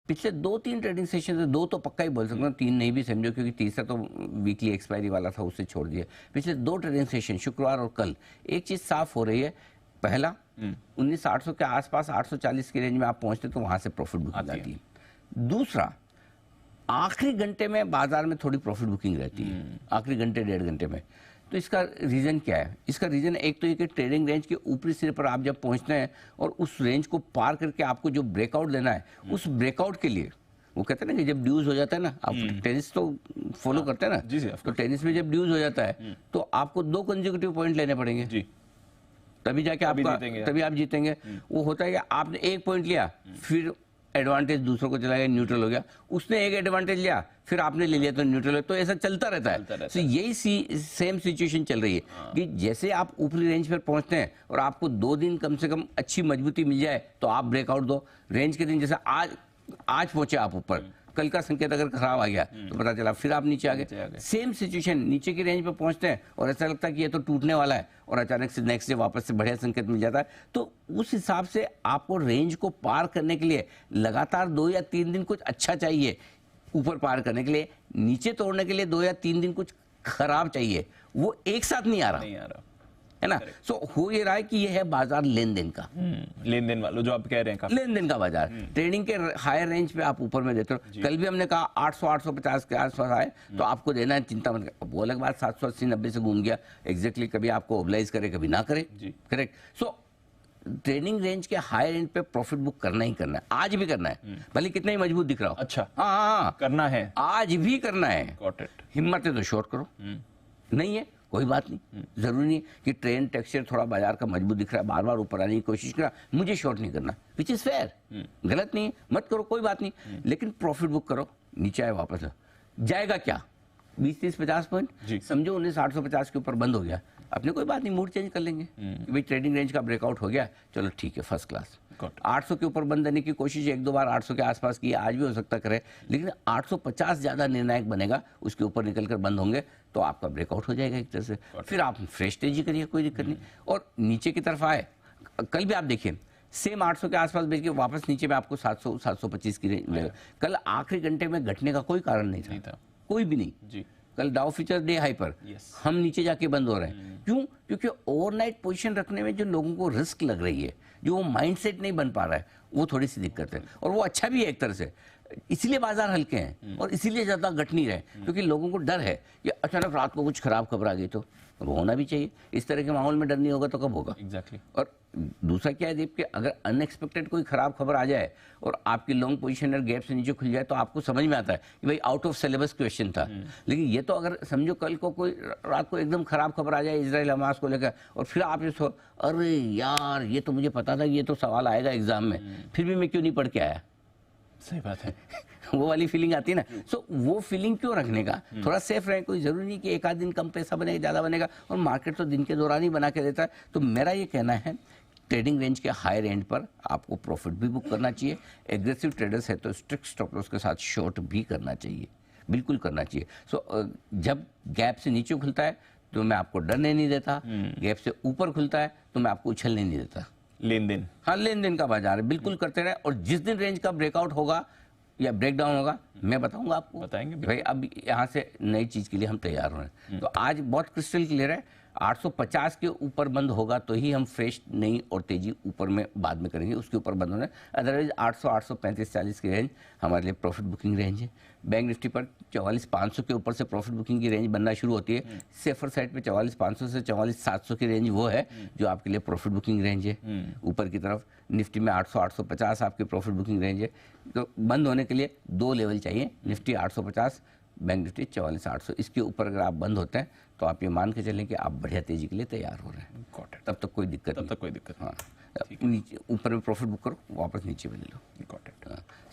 पिछले 2-3 trading session से, 2 तो पक्का ही बोल सकता हूँ, 3 नहीं भी समझो, क्योंकि तीसरा तो वीकली एक्सपायरी वाला था, उससे छोड़ दिया। पिछले 2 ट्रेडिंग सेशन, शुक्रवार और कल, एक चीज साफ हो रही है। पहला 19,800 के आसपास 840 की रेंज में आप पहुंचते तो वहां से प्रॉफिट बुकिंग आती है। दूसरा, आखिरी घंटे में बाजार में थोड़ी प्रॉफिट बुकिंग रहती है, आखिरी घंटे 1.5 घंटे में। तो इसका रीजन क्या है? इसका रीजन एक तो ये कि ट्रेडिंग रेंज के ऊपरी सिरे पर आप जब पहुंचते हैं और उस रेंज को पार करके आपको जो ब्रेकआउट लेना है, उस ब्रेकआउट के लिए वो कहते हैं ना कि जब ड्यूज हो जाता है ना, आप टेनिस तो फॉलो करते हैं ना, जी जी, तो टेनिस में जब ड्यूज हो जाता है तो आपको 2 कंसेक्यूटिव पॉइंट लेने पड़ेंगे जी, तभी जाके तभी आप जीतेंगे। वो होता है कि आपने 1 पॉइंट लिया, फिर एडवांटेज दूसरों को चला गया, न्यूट्रल हो गया, उसने एक एडवांटेज लिया, फिर आपने ले लिया तो न्यूट्रल है, तो ऐसा चलता रहता है। तो यही सेम सिचुएशन चल रही है कि जैसे आप ऊपरी रेंज पर पहुंचते हैं और आपको 2 दिन कम से कम अच्छी मजबूती मिल जाए तो आप ब्रेकआउट दो। रेंज के दिन जैसे आज पहुंचे आप ऊपर, कल का संकेत अगर खराब आ गया तो पता चला फिर आप नीचे आ गए। सेम सिचुएशन, नीचे की रेंज पर पहुंचते हैं और ऐसा लगता है कि ये तो टूटने वाला है और अचानक से नेक्स्ट डे वापस से बढ़िया संकेत मिल जाता है। तो उस हिसाब से आपको रेंज को पार करने के लिए लगातार 2 या 3 दिन कुछ अच्छा चाहिए, ऊपर पार करने के लिए। नीचे तोड़ने के लिए 2 या 3 दिन कुछ खराब चाहिए, वो एक साथ नहीं आ रहा है ना। सो हो ये रहा है कि ये है बाजार लेन देन का, लेन देन वाला जो आप कह रहे हैं, लेन देन का बाजार। ट्रेडिंग के हायर रेंज पे आप ऊपर में देते हो। कल भी हमने कहा 800-850 के आसपास आए तो आपको देना है, चिंता मत कर। वो अलग बात 780-90 से घूम गया, एग्जैक्टली कभी आपको ओबलाइज करे कभी ना करे, करेक्ट। सो ट्रेडिंग रेंज के हायर एंड पे प्रॉफिट बुक करना ही करना है, आज भी करना है, भले कितना ही मजबूत दिख रहा हो। अच्छा, हाँ करना है, आज भी करना है। हिम्मत है तो शॉर्ट करो, नहीं है कोई बात नहीं। जरूरी नहीं कि ट्रेंड टेक्सचर थोड़ा बाजार का मजबूत दिख रहा है, बार बार ऊपर आने की कोशिश करा, मुझे शॉर्ट नहीं करना, विच इज फेयर, गलत नहीं है, मत करो कोई बात नहीं, लेकिन प्रॉफिट बुक करो। नीचे आए वापस जाएगा क्या 20-30-50 पॉइंट, समझो 19,850 के ऊपर बंद हो गया, अपने कोई बात नहीं, मूड चेंज कर लेंगे कि भाई ट्रेडिंग रेंज का ब्रेकआउट हो गया, चलो ठीक है, फर्स्ट क्लास। 800 के ऊपर बंद देने की कोशिश 1-2 बार 800 के आसपास की, आज भी हो सकता करे, लेकिन 850 ज्यादा निर्णायक बनेगा, उसके ऊपर निकलकर बंद होंगे तो आपका ब्रेकआउट हो जाएगा एक तरह से, फिर आप फ्रेश तेजी करिए, कोई दिक्कत नहीं। और नीचे की तरफ आए, कल भी आप देखिए सेम 800 के आसपास बेच के वापस नीचे में आपको 700-725 की रेंज मिलेगा। कल आखिरी घंटे में घटने का कोई कारण नहीं था, कोई भी नहीं। कल डाउ फ्यूचर डे हाई पर हम नीचे जाके बंद हो रहे हैं, क्यों? क्योंकि ओवरनाइट पोजीशन रखने में जो लोगों को रिस्क लग रही है, जो वो माइंडसेट नहीं बन पा रहा है, वो थोड़ी सी दिक्कत है। और वो अच्छा भी है एक तरह से, इसीलिए बाजार हल्के हैं और इसीलिए ज्यादा घट नहीं रहे, क्योंकि लोगों को डर है कि अचानक रात को कुछ खराब खबर आ गई तो होना भी चाहिए। इस तरह के माहौल में डर नहीं होगा तो कब होगा? एग्जैक्टली। और दूसरा क्या है दीप, कि अगर अनएक्सपेक्टेड कोई खराब खबर आ जाए और आपकी लॉन्ग पोजीशन गैप से नीचे खुल जाए तो आपको समझ में आता है कि भाई आउट ऑफ सिलेबस क्वेश्चन था। लेकिन ये तो अगर समझो कल को कोई रात को एकदम खराब खबर आ जाए इजराइल हमास को लेकर और फिर आप ये अरे यार ये तो मुझे पता था ये तो सवाल आएगा एग्जाम में, फिर भी मैं क्यों नहीं पढ़ के आया। सही बात है। वो वाली फीलिंग आती है ना। सो वो फीलिंग क्यों रखने का, थोड़ा सेफ रहे। कोई जरूरी नहीं कि एक आध दिन कम पैसा बनेगा ज्यादा बनेगा, और मार्केट तो दिन के दौरान ही बना के देता है। तो मेरा ये कहना है ट्रेडिंग रेंज के हायर एंड पर आपको प्रॉफिट भी बुक करना चाहिए। एग्रेसिव ट्रेडर्स है तो स्ट्रिक्ट स्टॉप लॉस के साथ शॉर्ट भी करना चाहिए, बिल्कुल करना चाहिए। सो जब गैप से नीचे खुलता है तो मैं आपको डरने नहीं देता, गैप से ऊपर खुलता है तो मैं आपको उछलने नहीं देता। लेन देन, हाँ लेन देन का बाजार है, बिल्कुल करते रहे। और जिस दिन रेंज का ब्रेकआउट होगा या ब्रेक डाउन होगा मैं बताऊंगा आपको, बताएंगे भाई अब यहाँ से नई चीज के लिए हम तैयार हो रहे हैं। तो आज बहुत क्रिस्टल क्लियर है, 850 के ऊपर बंद होगा तो ही हम फ्रेश नई और तेजी ऊपर में बाद में करेंगे, उसके ऊपर बंद होना है। अदरवाइज 800, 835, 40 की रेंज हमारे लिए प्रॉफिट बुकिंग रेंज है। बैंक निफ्टी पर 44,500 के ऊपर से प्रॉफिट बुकिंग की रेंज बनना शुरू होती है। सेफर साइड पे 44,500 से 44,700 की रेंज वो है जो आपके लिए प्रॉफिट बुकिंग रेंज है। ऊपर की तरफ निफ्टी में 800, 850 आपकी प्रॉफिट बुकिंग रेंज है। तो बंद होने के लिए 2 लेवल चाहिए, निफ्टी 850, बैंक निफ्टी 44,800। इसके ऊपर अगर आप बंद होते हैं तो आप ये मान के चलें कि आप बढ़िया तेजी के लिए तैयार हो रहे हैं। तब तक कोई दिक्कत नहीं। तब तक कोई दिक्कत हाँ, नीचे ऊपर में प्रॉफिट बुक करो, वापस नीचे में ले लो।